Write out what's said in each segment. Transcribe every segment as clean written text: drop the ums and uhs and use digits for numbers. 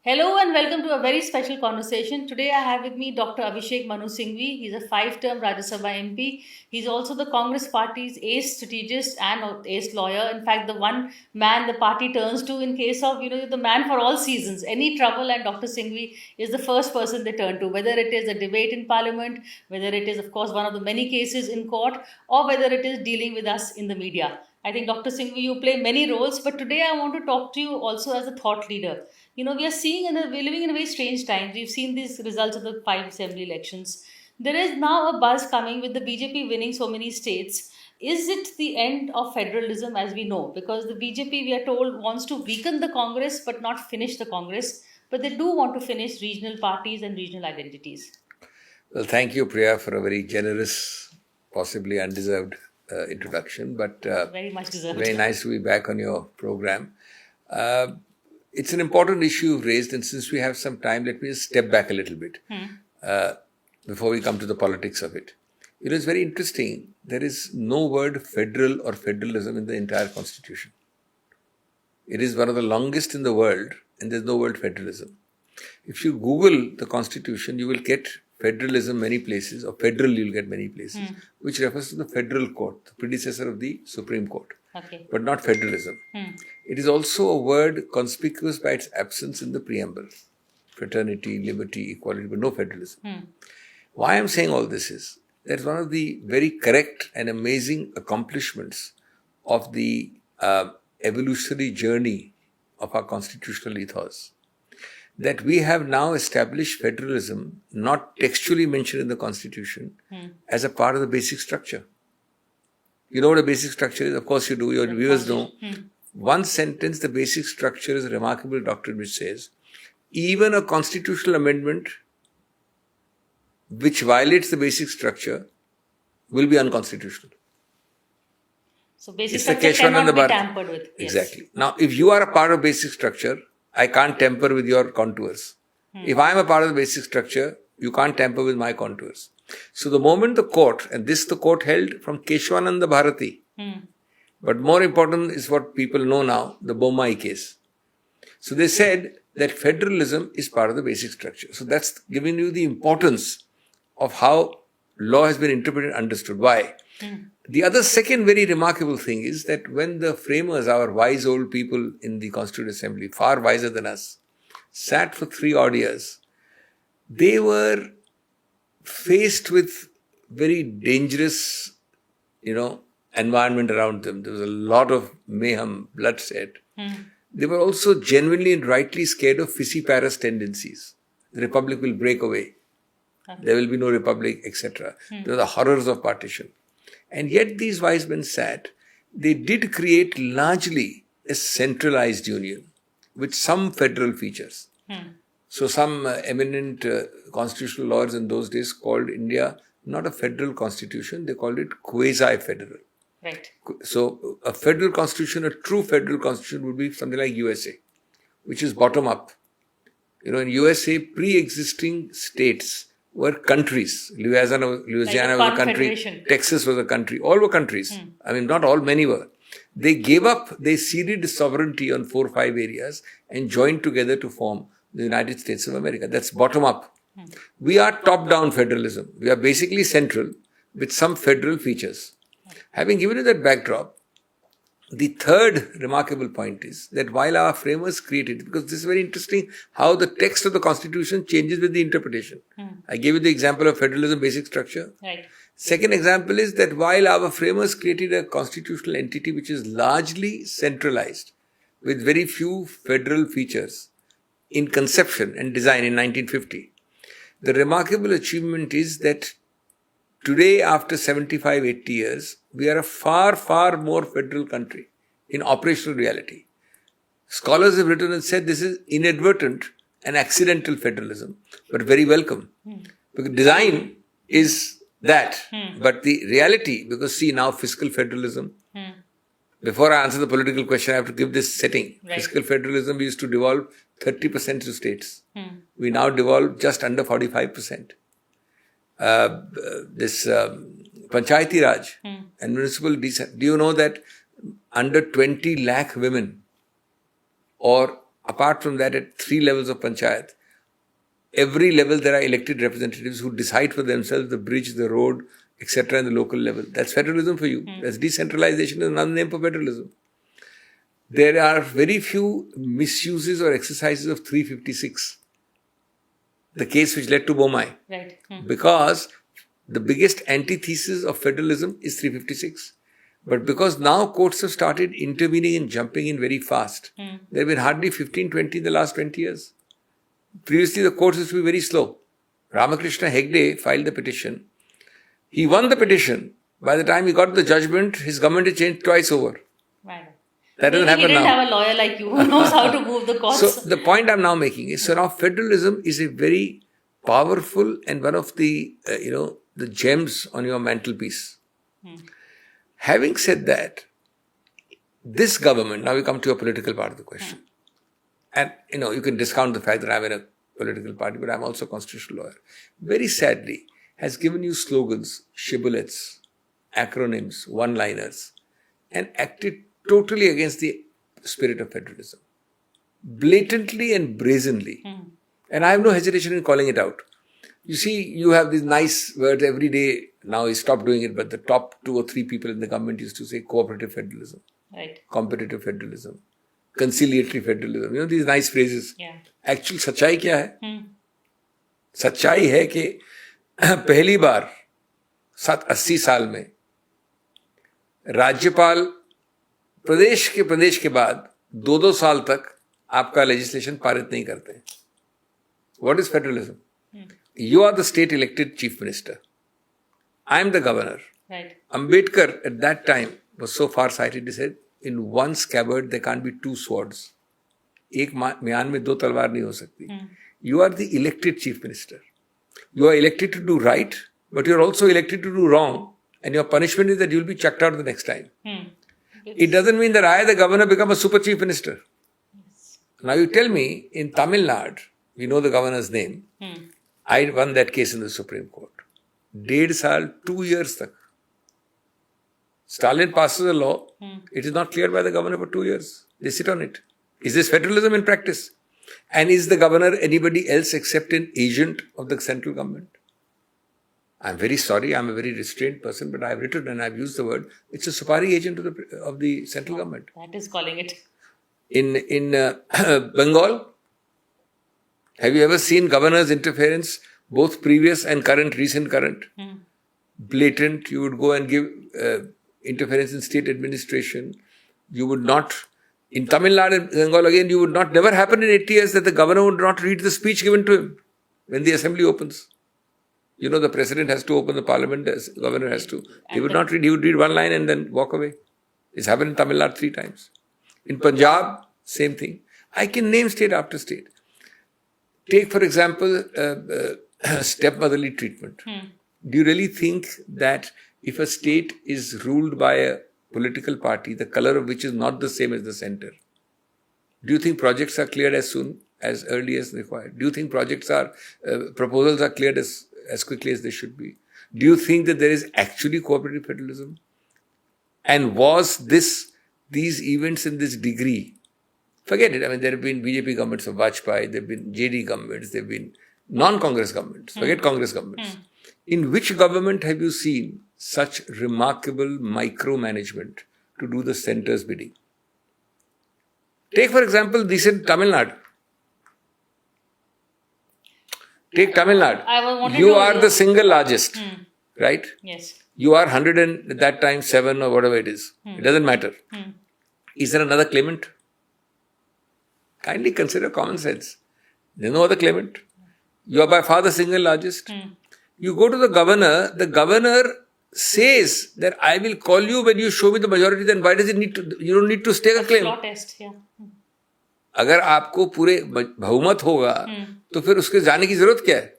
Hello and welcome to a very special conversation. Today I have with me Dr. Abhishek Singhvi. He's a five-term Rajya Sabha MP. He's also the Congress Party's ace strategist and ace lawyer. In fact, the one man the party turns to in case of, the man for all seasons. Any trouble, and Dr. Singhvi is the first person they turn to, whether it is a debate in parliament, whether it is, of course, one of the many cases in court, or whether it is dealing with us in the media. I think, Dr. Singhvi, you play many roles, but today I want to talk to you also as a thought leader. We are we're living in a very strange times. We've seen these results of the five assembly elections. There is now a buzz coming with the BJP winning so many states. Is it the end of federalism as we know? Because the BJP, we are told, wants to weaken the Congress but not finish the Congress. But they do want to finish regional parties and regional identities. Well, thank you, Priya, for a very generous, possibly undeserved introduction. But very much deserved. Very nice to be back on your program. It's an important issue you've raised, and since we have some time, let me just step back a little bit before we come to the politics of it. It is very interesting. There is no word federal or federalism in the entire constitution. It is one of the longest in the world, and there's no word federalism. If you Google the constitution, you will get federalism many places, or federal you'll get many places, which refers to the federal court, the predecessor of the Supreme Court. Okay. But not federalism. It is also a word conspicuous by its absence in the preamble. Fraternity, liberty, equality, but no federalism. Why I'm saying all this is that one of the very correct and amazing accomplishments of the evolutionary journey of our constitutional ethos, that we have now established federalism, not textually mentioned in the constitution, as a part of the basic structure. You know what a basic structure is? Of course you do. Your viewers know. One sentence, the basic structure is a remarkable doctrine which says, even a constitutional amendment which violates the basic structure will be unconstitutional. So basic structure cannot be tampered with. Yes. Exactly. Now, if you are a part of basic structure, I can't tamper with your contours. If I am a part of the basic structure, you can't tamper with my contours. So the moment the court, and this the court held from Keshwananda Bharati, but more important is what people know now, the Bommai case. So they said that federalism is part of the basic structure. So that's giving you the importance of how law has been interpreted and understood. Why? The other second very remarkable thing is that when the framers, our wise old people in the Constituent Assembly, far wiser than us, sat for 3 odd years, they were faced with very dangerous, environment around them. There was a lot of mayhem, bloodshed. They were also genuinely and rightly scared of fissiparous tendencies. The republic will break away. Okay. There will be no republic, etc. There were the horrors of partition. And yet these wise men sat. They did create largely a centralized union with some federal features. So some eminent constitutional lawyers in those days called India not a federal constitution, they called it quasi-federal. Right. So a federal constitution, a true federal constitution would be something like USA, which is bottom up. In USA, pre-existing states were countries. Louisiana was a country, Texas was a country, all were countries. I mean, not all, many were. They gave up, they ceded sovereignty on 4 or 5 areas and joined together to form the United States of America. That's bottom up. We are top-down federalism. We are basically central with some federal features. Having given you that backdrop, the third remarkable point is that while our framers created, because this is very interesting how the text of the Constitution changes with the interpretation. I gave you the example of federalism basic structure. Right. Second example is that while our framers created a constitutional entity which is largely centralized with very few federal features in conception and design in 1950, the remarkable achievement is that today, after 75, 80 years, we are a far, far more federal country in operational reality. Scholars have written and said this is inadvertent and accidental federalism, but very welcome. Because design is that, but the reality, because see now fiscal federalism, before I answer the political question, I have to give this setting. Right. Fiscal federalism, we used to devolve 30% to states. We now devolve just under 45%. This Panchayati Raj and municipal do you know that under 20 lakh women or apart from that, at 3 levels of panchayat, every level there are elected representatives who decide for themselves the bridge, the road, etc. in the local level. That's federalism for you. That's decentralization, is another name for federalism. There are very few misuses or exercises of 356. The case which led to Bomai. Right. Because the biggest antithesis of federalism is 356. But because now courts have started intervening and jumping in very fast, there have been hardly 15, 20 in the last 20 years. Previously, the courts used to be very slow. Ramakrishna Hegde filed the petition. He won the petition. By the time he got the judgment, his government had changed twice over. Right. That doesn't happen now. He didn't have a lawyer like you who knows how to move the courts. So the point I'm now making is, so now federalism is a very powerful and one of the, the gems on your mantelpiece. Having said that, this government, now we come to a political part of the question. And, you can discount the fact that I'm in a political party, but I'm also a constitutional lawyer. Very sadly, has given you slogans, shibboleths, acronyms, one-liners, and acted totally against the spirit of federalism. Blatantly and brazenly. And I have no hesitation in calling it out. You see, you have these nice words every day. Now he stopped doing it, but the top 2 or 3 people in the government used to say cooperative federalism, right, competitive federalism, conciliatory federalism. These nice phrases. Yeah. Actually, सच्चाई क्या है? सच्चाई है कि पहली बार 80 साल में राज्यपाल प्रदेश के बाद 2-2 साल तक आपका लेजिस्लेशन पारित नहीं करते हैं. What is federalism? You are the state elected chief minister. I am the governor. Right. Ambedkar at that time was so far-sighted, he said, in one scabbard there can't be 2 swords. एक म्यान में 2 तलवार नहीं हो सकती. You are the elected chief minister. You are elected to do right, but you are also elected to do wrong, and your punishment is that you will be chucked out the next time. It doesn't mean that I, the governor, become a super chief minister. Yes. Now you tell me, in Tamil Nadu, we know the governor's name. I won that case in the Supreme Court. 1.5 saal, 2 years tak. Stalin passes a law. It is not cleared by the governor for 2 years. They sit on it. Is this federalism in practice? And is the governor anybody else except an agent of the central government? I'm very sorry, I'm a very restrained person, but I've written and I've used the word. It's a Supari agent of the central government. That is calling it. In Bengal, have you ever seen governor's interference, both previous and recent current? Blatant. You would go and give interference in state administration. You would not, in Tamil Nadu and Bengal again, you would not, never happen in 80 years that the governor would not read the speech given to him when the assembly opens. The president has to open the parliament, the governor has to. He would not read, he would read one line and then walk away. It's happened in Tamil Nadu 3 times. In Punjab, same thing. I can name state after state. Take, for example, stepmotherly treatment. Do you really think that if a state is ruled by a political party, the color of which is not the same as the center, do you think projects are cleared as early as required? Do you think proposals are cleared as quickly as they should be? Do you think that there is actually cooperative federalism? And was these events in this degree? Forget it. I mean, there have been BJP governments of Vajpayee, there have been JD governments, there have been non-Congress governments. Forget Congress governments. In which government have you seen such remarkable micromanagement to do the center's bidding? Take, for example, recent Tamil Nadu. Take Tamil Nadu. You are the single largest, right? Yes. You are 100 and at that time 7 or whatever it is. It doesn't matter. Is there another claimant? Kindly consider common sense. There's no other claimant. You are by far the single largest. You go to the governor says that I will call you when you show me the majority, then why does it need to, you don't need to stake a claim. Law test, yeah. अगर आपको पूरे बहुमत होगा तो फिर उसके जाने की जरूरत क्या है?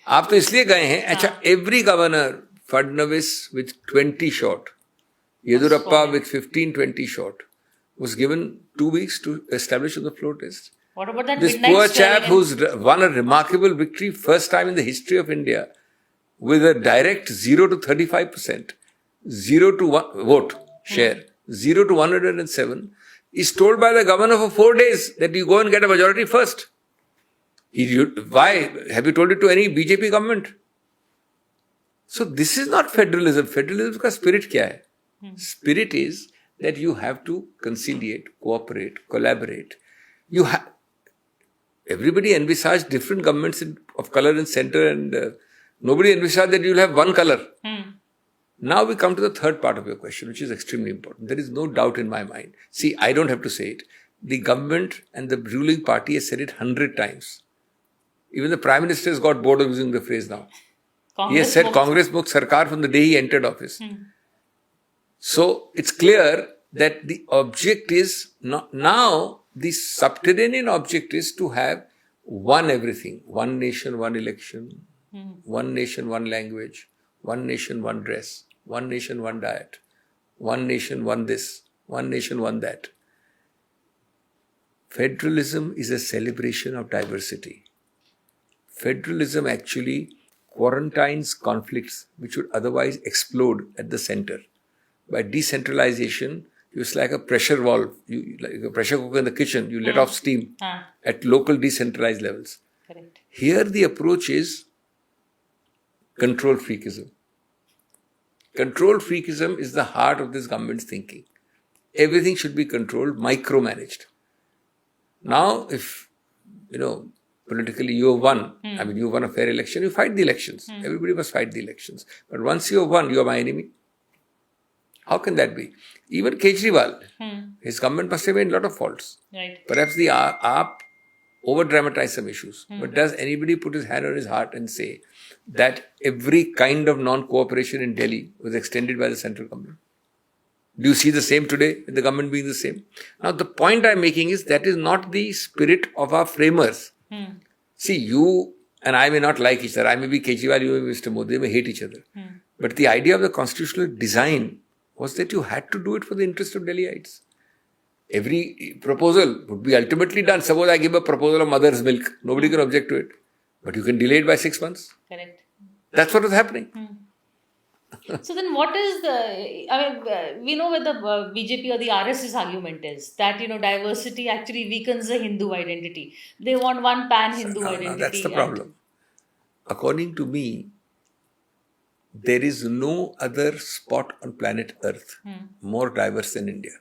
आप तो इसलिए गए हैं. अच्छा, every governor, Fadnavis with 20 short, Yedurappa with 15-20 short, was given 2 weeks to establish on the floor test. What about that This poor chap who's won a remarkable victory, first time in the history of India, with a direct 0 to 35%, 0 to 1 vote share, 0 to 107, is told by the governor for 4 days that you go and get a majority first. Why? Have you told it to any BJP government? So this is not federalism. Federalism ka spirit kya hai? Spirit is that you have to conciliate, cooperate, collaborate. Everybody envisaged different governments of color in center, and nobody envisaged that you'll have one color. Now we come to the third part of your question, which is extremely important. There is no doubt in my mind. See, I don't have to say it. The government and the ruling party has said it 100 times. Even the Prime Minister has got bored of using the phrase now. He has said Congress Mukh Sarkar from the day he entered office. So it's clear that the object is not, now the subterranean object is to have one everything. One nation, one election. One nation, one language. One nation, one dress. One nation, one diet. One nation, one this. One nation, one that. Federalism is a celebration of diversity. Federalism actually quarantines conflicts which would otherwise explode at the center. By decentralization, it's like a pressure valve, like a pressure cooker in the kitchen, you let off steam at local decentralized levels. Correct. Here the approach is control freakism. Control freakism is the heart of this government's thinking. Everything should be controlled, micromanaged. Now, if, politically you have won, you won a fair election, you fight the elections. Everybody must fight the elections. But once you have won, you are my enemy. How can that be? Even Kejriwal, his government must have made a lot of faults. Right. Perhaps the AAP over-dramatized some issues. But does anybody put his hand on his heart and say that every kind of non-cooperation in Delhi was extended by the central government? Do you see the same today, with the government being the same? Now, the point I'm making is that is not the spirit of our framers. See, you and I may not like each other. I may be Kejriwal, you may be Mr. Modi, they may hate each other. But the idea of the constitutional design was that you had to do it for the interest of Delhiites. Every proposal would be ultimately done. Suppose I give a proposal of mother's milk. Nobody can object to it. But you can delay it by 6 months. Correct. That's what was happening. So then what is we know what the BJP or the RSS argument is, that, diversity actually weakens the Hindu identity. They want one pan-Hindu identity. No, that's the problem. According to me, there is no other spot on planet Earth more diverse than India.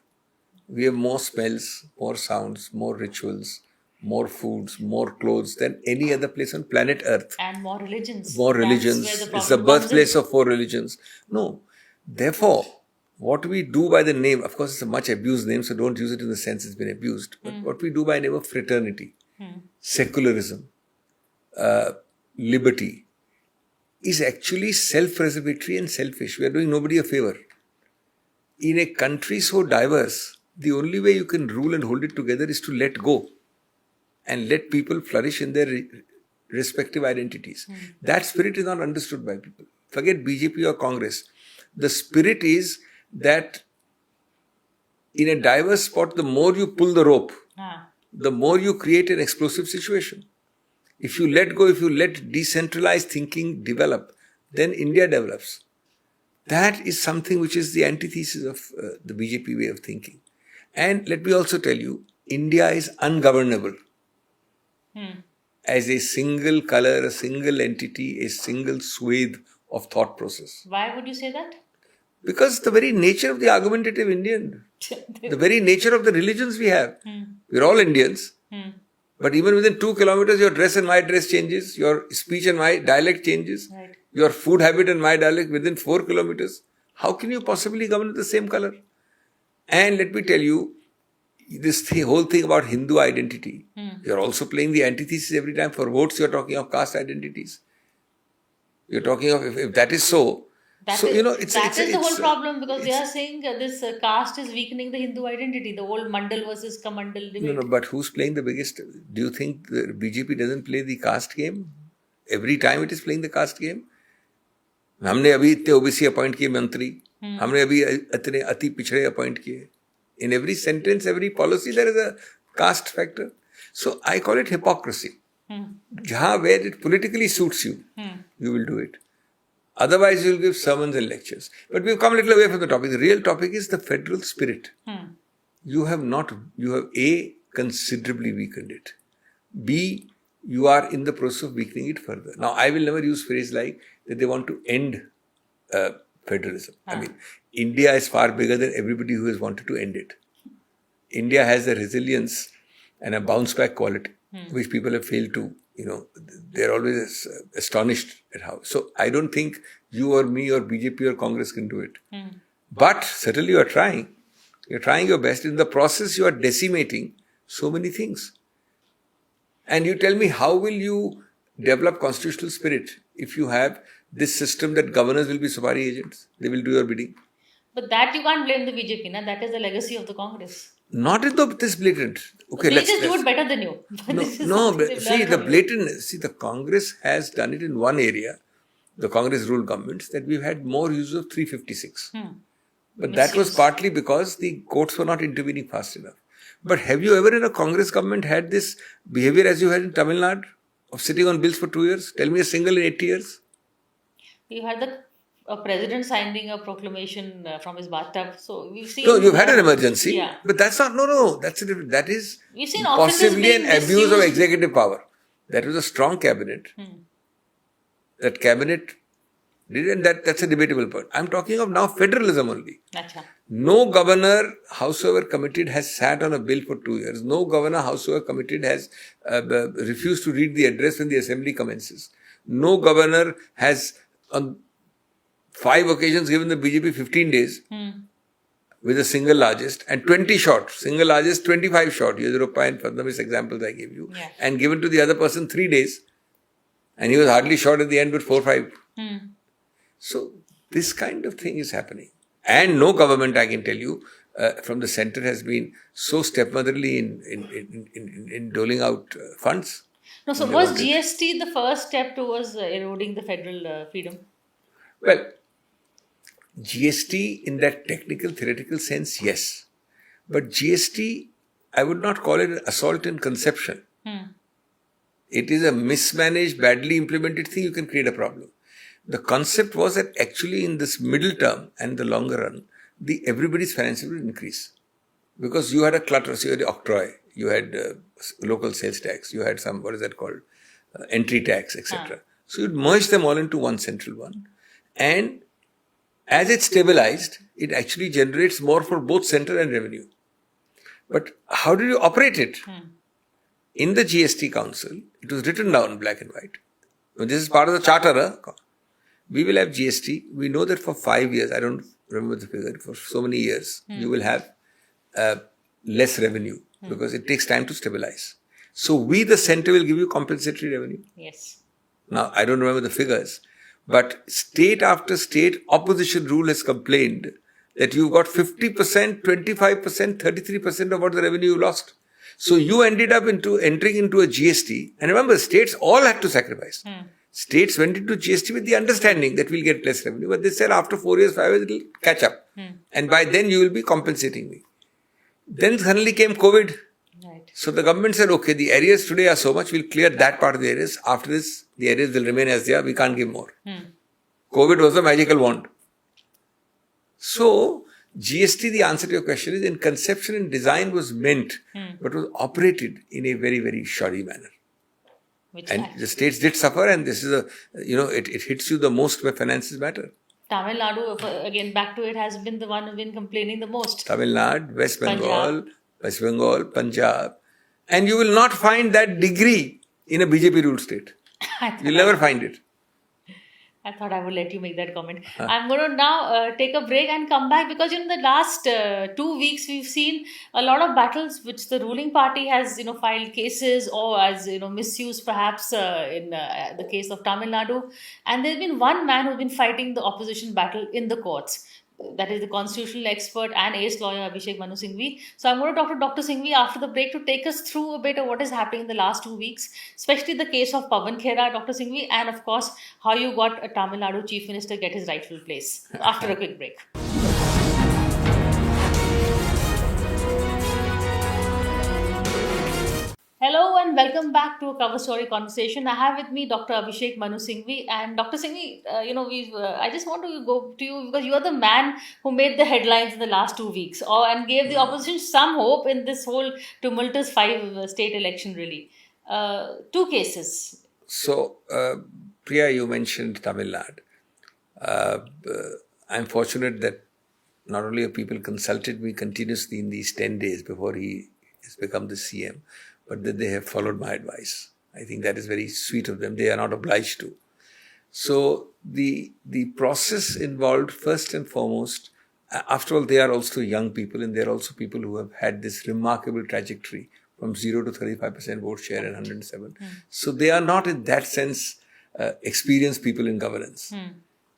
We have more smells, more sounds, more rituals, more foods, more clothes than any other place on planet Earth. And more religions. More religions. It's the birthplace of 4 religions. No. Therefore, what we do by the name, of course it's a much abused name, so don't use it in the sense it's been abused. But what we do by the name of fraternity, secularism, liberty, is actually self-preservatory and selfish. We are doing nobody a favor. In a country so diverse, the only way you can rule and hold it together is to let go and let people flourish in their respective identities. That spirit is not understood by people. Forget BJP or Congress. The spirit is that in a diverse spot, the more you pull the rope, the more you create an explosive situation. If you let go, if you let decentralized thinking develop, then India develops. That is something which is the antithesis of the BJP way of thinking. And let me also tell you, India is ungovernable. As a single color, a single entity, a single swathe of thought process. Why would you say that? Because the very nature of the argumentative Indian, the very nature of the religions we have. We're all Indians. But even within 2 kilometers, your dress and my dress changes, your speech and my dialect changes, your food habit and my dialect within 4 kilometers. How can you possibly govern with the same color? And let me tell you, this whole thing about Hindu identity, you're also playing the antithesis every time. For votes, you're talking of caste identities. You're talking of, if that is so, it's the whole problem, because they are saying this caste is weakening the Hindu identity, the whole Mandal versus Kamandal debate. No, but who's playing the biggest? Do you think the BJP doesn't play the caste game? Every time it is playing the caste game. हमने अभी इतने OBC appoint किए मंत्री, हमने अभी इतने अति पिछड़े अपॉइंट किए. In every sentence, every policy, there is a caste factor. So I call it hypocrisy. Where it politically suits you, you will do it. Otherwise, you will give sermons and lectures. But we've come a little away from the topic. The real topic is the federal spirit. you have A, considerably weakened it. B, you are in the process of weakening it further. Now, I will never use phrase like that they want to end federalism. I mean, India is far bigger than everybody who has wanted to end it. India has a resilience and a bounce back quality, which people have failed to, they're always astonished at how. So I don't think you or me or BJP or Congress can do it. But certainly you are trying. You're trying your best. In the process, you are decimating so many things. And you tell me, how will you develop constitutional spirit if you have this system that governors will be Supari agents? They will do your bidding. But that you can't blame the BJP, na? That is the legacy of the Congress. Not in this blatant. Okay, they just do it better than you. The Congress has done it in one area, the Congress ruled governments, that we've had more use of 356. But that was partly because the courts were not intervening fast enough. But have you ever in a Congress government had this behavior as you had in Tamil Nadu of sitting on bills for 2 years? Tell me a single in 80 years. You had a president signing a proclamation from his bathtub. So we've seen. No, you've had an emergency. Yeah. But that's not, no. That's a different. That is we've seen possibly an abuse of executive power. That was a strong cabinet. That cabinet did, and that's a debatable point. I'm talking of now federalism only. Achha. No governor, howsoever committed, has sat on a bill for 2 years. No governor, howsoever committed, has refused to read the address when the assembly commences. No governor has, on 5 occasions, given the BJP 15 days with a single largest and 20 short. Single largest, 25 short. Yedurappa and Fadnavis examples I gave you. Yeah. And given to the other person 3 days. And he was hardly short at the end with 4-5. So this kind of thing is happening. And no government, I can tell you, from the center has been so stepmotherly in doling out funds. No, so was GST the first step towards eroding the federal freedom? Well, GST in that technical, theoretical sense, yes. But GST, I would not call it an assault in conception. It is a mismanaged, badly implemented thing. You can create a problem. The concept was that actually in this middle term and the longer run, everybody's finances will increase. Because you had a clutter, so you had the octroi, you had local sales tax, you had some, entry tax, etc. So you'd merge them all into one central one. And as it stabilized, it actually generates more for both center and revenue. But how did you operate it? In the GST Council, it was written down black and white. This is part of the charter. We will have GST. We know that for 5 years, I don't remember the figure, for so many years, you will have less revenue because it takes time to stabilize. So we, the center, will give you compensatory revenue. Yes. Now, I don't remember the figures, but state after state, opposition rule has complained that you've got 50%, 25%, 33% of what the revenue you lost. So you ended up entering into a GST. And remember, states all had to sacrifice. States went into GST with the understanding that we'll get less revenue. But they said after 4 years, 5 years, it'll catch up. And by then you will be compensating me. Then suddenly came COVID. Right. So the government said, okay, the areas today are so much, we'll clear that part of the areas. After this, the areas will remain as they are. We can't give more. COVID was a magical wand. So GST, the answer to your question is, in conception and design was meant, but was operated in a very, very shoddy manner. The states did suffer, and this is it hits you the most where finances matter. Tamil Nadu, again, back to it, has been the one who's been complaining the most. Tamil Nadu, West Bengal, Punjab. And you will not find that degree in a BJP ruled state. You'll never find it. I thought I would let you make that comment. I'm going to now take a break and come back because in the last 2 weeks we've seen a lot of battles which the ruling party has filed cases or as misuse perhaps in the case of Tamil Nadu, and there's been one man who's been fighting the opposition battle in the courts. That is the constitutional expert and ace lawyer Abhishek Singhvi. So I'm going to talk to Dr. Singhvi after the break to take us through a bit of what is happening in the last 2 weeks, especially the case of Pawan Khera, Dr. Singhvi, and of course, how you got a Tamil Nadu Chief Minister get his rightful place. After a quick break. Hello and welcome back to a cover story conversation. I have with me Dr. Abhishek Manu Singhvi. And Dr. Singhvi, I just want to go to you because you are the man who made the headlines in the last 2 weeks and gave the opposition some hope in this whole tumultuous state election, really. Two cases. So, Priya, you mentioned Tamil Nadu. I'm fortunate that not only have people consulted me continuously in these 10 days before he has become the CM, but that they have followed my advice. I think that is very sweet of them. They are not obliged to. So the process involved, first and foremost, after all, they are also young people, and they are also people who have had this remarkable trajectory from 0 to 35% vote share and 107. So they are not in that sense experienced people in governance.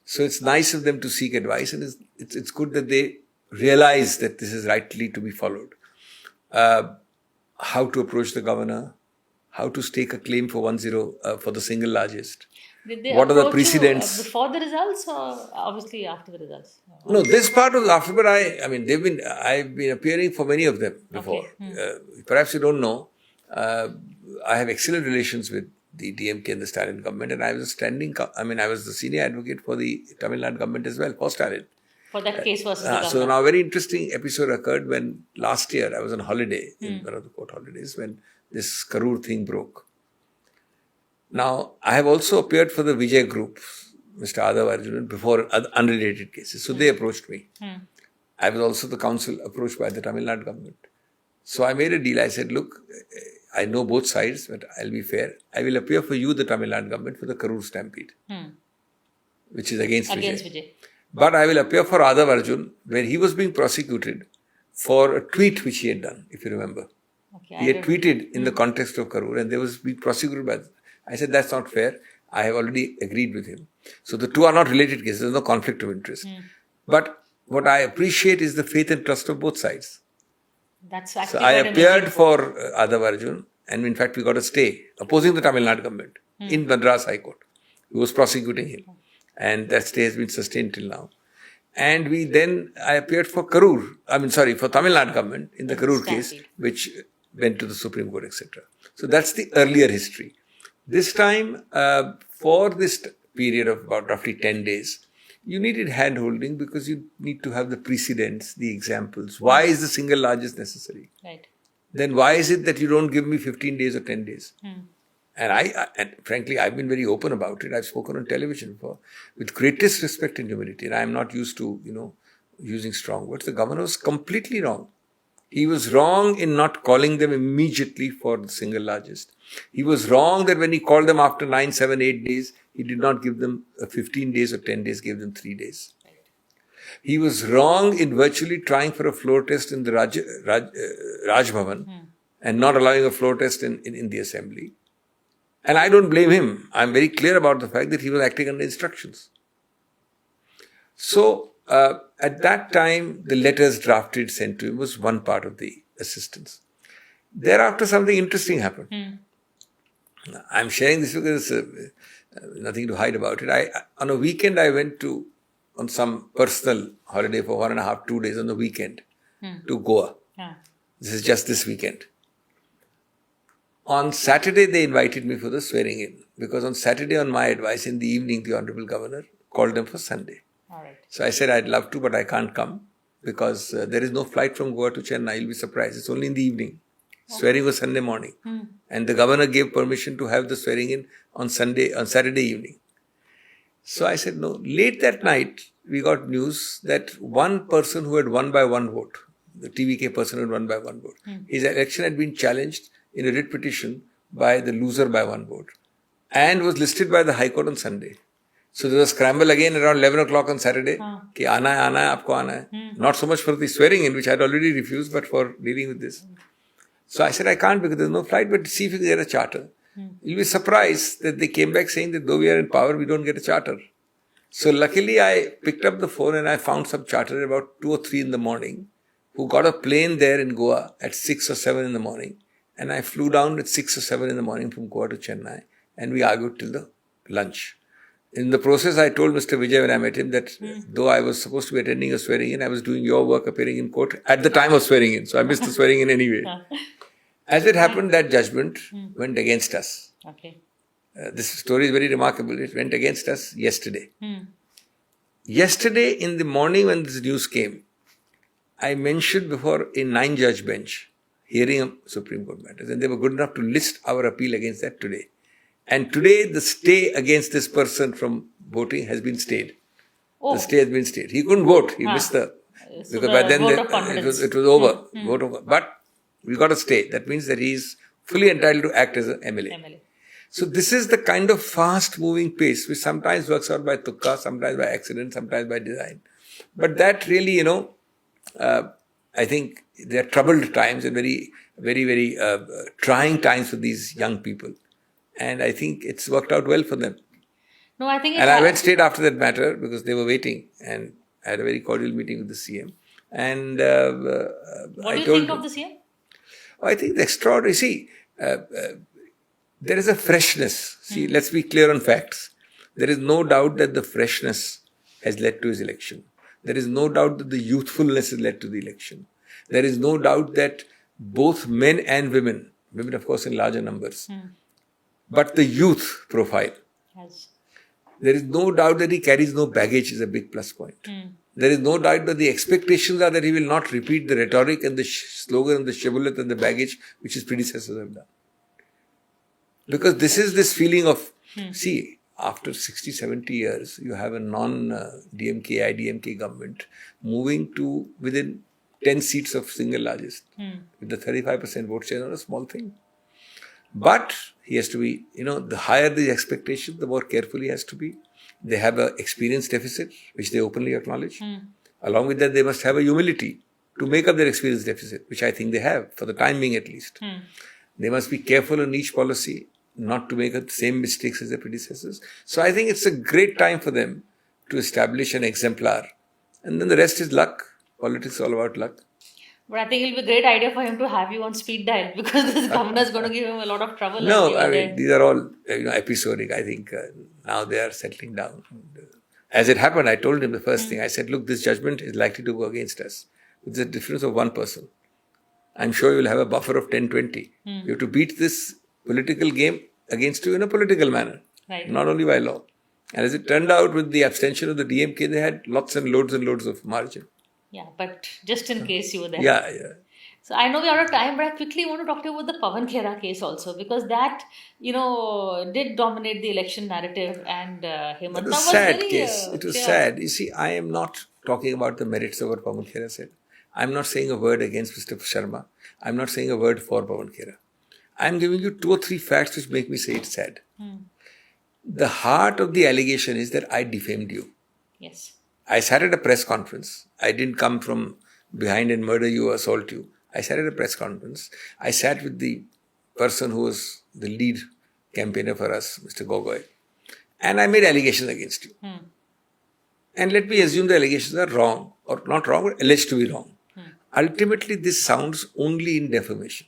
So it's nice of them to seek advice, and it's good that they realize that this is rightly to be followed. How to approach the governor, how to stake a claim for 1-0 for the single largest. Did they What are the approach you precedents? before the results or obviously after the results? No, this part was after, but I've been appearing for many of them before. Okay. Perhaps you don't know, I have excellent relations with the DMK and the Stalin government, and I was the senior advocate for the Tamil Nadu government as well, for Stalin. For that case versus the governor. So now a very interesting episode occurred when last year I was on holiday, in one of the court holidays, when this Karur thing broke. Now, I have also appeared for the Vijay group, Mr. Adav Arjunan, before unrelated cases. So they approached me. I was also the counsel approached by the Tamil Nadu government. So I made a deal. I said, look, I know both sides, but I'll be fair. I will appear for you, the Tamil Nadu government, for the Karur stampede, which is against Vijay. But I will appear for Adav Arjun, where he was being prosecuted for a tweet which he had done, if you remember. Okay, he had tweeted in the context of Karur, and there was being prosecuted by... I said, that's not fair. I have already agreed with him. So the two are not related cases. There's no conflict of interest. But what I appreciate is the faith and trust of both sides. That's actually so I appeared for Adav Arjun, and in fact we got a stay opposing the Tamil Nadu government in Madras High Court, who was prosecuting him. And that stay has been sustained till now. And I appeared for for Tamil Nadu government in the Karur case, which went to the Supreme Court, etc. So that's the earlier history. This time, for this period of about roughly 10 days, you needed hand-holding because you need to have the precedents, the examples. Why is the single largest necessary? Right. Then why is it that you don't give me 15 days or 10 days? And frankly, I've been very open about it. I've spoken on television before, with greatest respect and humility. And I'm not used to, using strong words. The governor was completely wrong. He was wrong in not calling them immediately for the single largest. He was wrong that when he called them after 9, 7, 8 days, he did not give them 15 days or 10 days, gave them 3 days. He was wrong in virtually trying for a floor test in the Raj Bhavan and not allowing a floor test in the assembly. And I don't blame him. I'm very clear about the fact that he was acting under instructions. So, at that time, the letters drafted, sent to him was one part of the assistance. Thereafter, something interesting happened. I'm sharing this because nothing to hide about it. On a weekend, I went on some personal holiday for 1.5, 2 days on the weekend to Goa. This is just this weekend. On Saturday, they invited me for the swearing in because on Saturday, on my advice, in the evening, the Honorable Governor called them for Sunday. All right. So I said, I'd love to, but I can't come because there is no flight from Goa to Chennai. You'll be surprised. It's only in the evening. Swearing was Sunday morning. And the governor gave permission to have the swearing in on Saturday evening. So I said, no. Late that night, we got news that one person who had won by one vote, the TVK person who had won by one vote, his election had been challenged in a writ petition by the loser by one vote and was listed by the High Court on Sunday. So there was a scramble again around 11 o'clock on Saturday. Ki aana hai, aapko aana hai. Not so much for the swearing in, which I had already refused, but for dealing with this. So I said, I can't because there's no flight, but see if you can get a charter. You'll be surprised that they came back saying that though we are in power, we don't get a charter. So luckily I picked up the phone and I found some charter about 2 or 3 in the morning who got a plane there in Goa at 6 or 7 in the morning. And I flew down at 6 or 7 in the morning from Goa to Chennai and we argued till the lunch. In the process, I told Mr. Vijay when I met him that though I was supposed to be attending a swearing in, I was doing your work appearing in court at the time of swearing in. So I missed the swearing in anyway. As it happened, that judgment went against us. Okay. This story is very remarkable. It went against us yesterday. Hmm. Yesterday in the morning when this news came, I mentioned before a 9-judge bench hearing of Supreme Court matters, and they were good enough to list our appeal against that today. And today the stay against this person from voting has been stayed. Oh. The stay has been stayed. He couldn't vote. He missed the... So because by the then vote of confidence. it was over. Vote over. But we got a stay. That means that he is fully entitled to act as an MLA. MLA. So this is the kind of fast-moving pace which sometimes works out by tukka, sometimes by accident, sometimes by design. But that really, I think there are troubled times and very trying times for these young people. And I think it's worked out well for them. No, I think. And I went straight after that matter because they were waiting, and I had a very cordial meeting with the CM. And what do you think of the CM? I think the extraordinary. See, there is a freshness. See, let's be clear on facts. There is no doubt that the freshness has led to his election. There is no doubt that the youthfulness has led to the election. There is no doubt that both men and women of course in larger numbers, but the youth profile. Yes. There is no doubt that he carries no baggage is a big plus point. There is no doubt that the expectations are that he will not repeat the rhetoric and the slogan and the shibboleth and the baggage which his predecessors have done. Because this is this feeling of, see, after 60, 70 years, you have a non-DMK, IDMK government moving to within 10 seats of single largest. With the 35% vote share, not a small thing. But he has to be, the higher the expectation, the more careful he has to be. They have an experience deficit, which they openly acknowledge. Along with that, they must have a humility to make up their experience deficit, which I think they have, for the time being at least. They must be careful in each policy, not to make the same mistakes as their predecessors. So I think it's a great time for them to establish an exemplar. And then the rest is luck. Politics is all about luck. But I think it'll be a great idea for him to have you on speed dial because this governor is going to give him a lot of trouble. No, I mean, these are all episodic. I think now they are settling down. As it happened, I told him the first thing. I said, look, this judgment is likely to go against us. It's a difference of one person. I'm sure you'll have a buffer of 10, 20. You have to beat this political game against you in a political manner. Right. Not only by law. And as it turned out, with the abstention of the DMK, they had lots and loads of margin. Yeah, but just in case you were there. Yeah. So I know we're out of time, but I quickly want to talk to you about the Pawan Khera case also, because that, did dominate the election narrative, and Hemanta It was was a sad very, case. It was sad. You see, I am not talking about the merits of what Pawan Khera said. I'm not saying a word against Mr. Sharma. I'm not saying a word for Pawan Khera. I'm giving you 2 or 3 facts which make me say it's sad. The heart of the allegation is that I defamed you. Yes. I sat at a press conference. I didn't come from behind and murder you or assault you. I sat at a press conference. I sat with the person who was the lead campaigner for us, Mr. Gogoi. And I made allegations against you. And let me assume the allegations are wrong, or not wrong, but alleged to be wrong. Ultimately, this sounds only in defamation.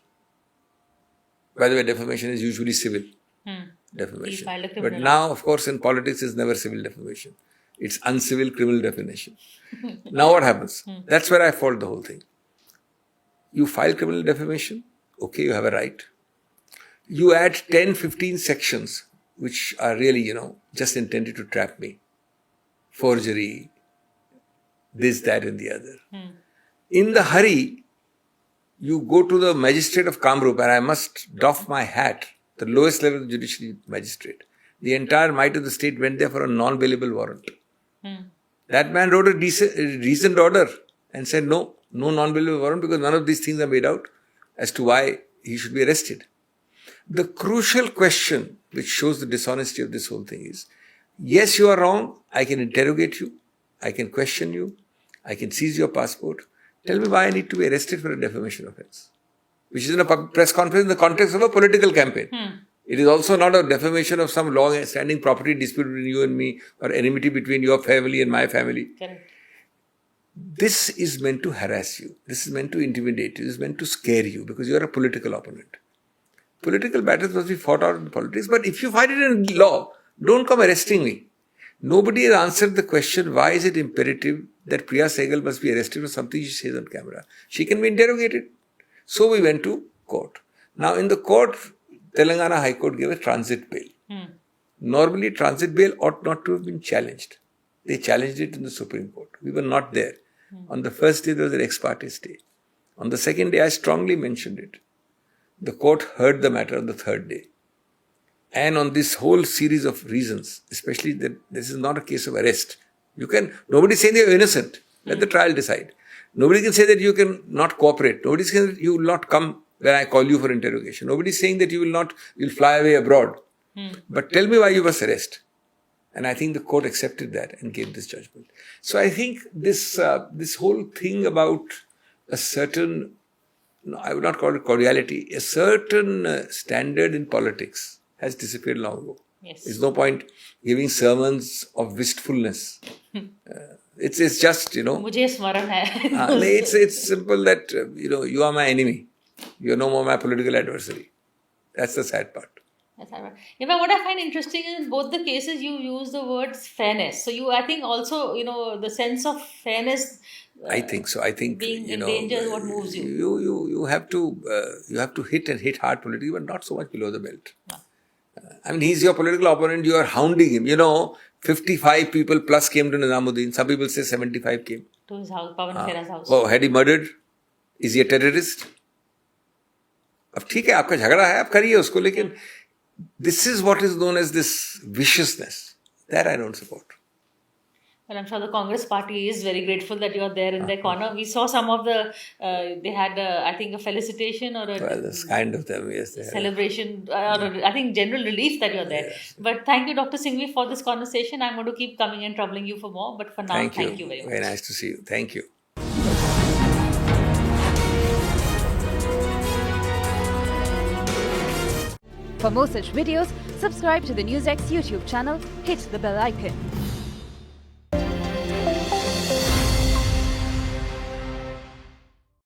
By the way, defamation is usually civil defamation. But now, of course, in politics, it's never civil defamation. It's uncivil criminal defamation. Now what happens? That's where I fault the whole thing. You file criminal defamation, okay, you have a right. You add 10, 15 sections which are really, just intended to trap me. Forgery, this, that and the other. In the hurry, you go to the magistrate of Kamrup, and I must doff my hat, the lowest level judiciary magistrate. The entire might of the state went there for a non-bailable warrant. That man wrote a reasoned order and said no non-bailable warrant because none of these things are made out as to why he should be arrested. The crucial question which shows the dishonesty of this whole thing is, yes, you are wrong. I can interrogate you. I can question you. I can seize your passport. Tell me why I need to be arrested for a defamation offence, which is in a press conference in the context of a political campaign. It is also not a defamation of some long-standing property dispute between you and me, or enmity between your family and my family. Correct. This is meant to harass you. This is meant to intimidate you. This is meant to scare you because you are a political opponent. Political battles must be fought out in politics, but if you fight it in law, don't come arresting me. Nobody has answered the question, why is it imperative that Priya Sahgal must be arrested for something she says on camera? She can be interrogated. So we went to court. Now in the court, Telangana High Court gave a transit bail. Normally, transit bail ought not to have been challenged. They challenged it in the Supreme Court. We were not there. On the first day, there was an ex parte stay. On the second day, I strongly mentioned it. The court heard the matter on the third day. And on this whole series of reasons, especially that this is not a case of arrest. Nobody is saying you're innocent. Let the trial decide. Nobody can say that you can not cooperate. Nobody is saying that you will not come when I call you for interrogation. Nobody is saying that you'll fly away abroad. But tell me why you must arrest. And I think the court accepted that and gave this judgment. So I think this whole thing about a certain, I would not call it cordiality, a certain standard in politics has disappeared long ago. Yes. There's no point giving sermons of wistfulness. It's just, Mujhe smaran hai. It's simple that, you are my enemy. You're no more my political adversary. That's the sad part. That's right. In fact, what I find interesting is in both the cases you use the words fairness. So I think also, the sense of fairness. I think so. I think being in danger is what moves you. You have to hit hard politically, but not so much below the belt. No. He's your political opponent. You are hounding him. 55 people plus came to Nizamuddin. Some people say 75 came to his house, Pawan Khera's house. Oh, had he murdered? Is he a terrorist? अब ठीक है, आपका झगड़ा है, आप करिए उसको, लेकिन this is what is known as this viciousness. That I don't support. Well, I'm sure the Congress party is very grateful that you're there in their corner. We saw some of they had, I think, a felicitation or that's kind of them, yes. Celebration, or I think general relief that you're there. Yes. But thank you, Dr. Singhvi, for this conversation. I'm going to keep coming and troubling you for more. But for now, thank you very much. Very nice to see you. Thank you. For more such videos, subscribe to the NewsX YouTube channel, hit the bell icon.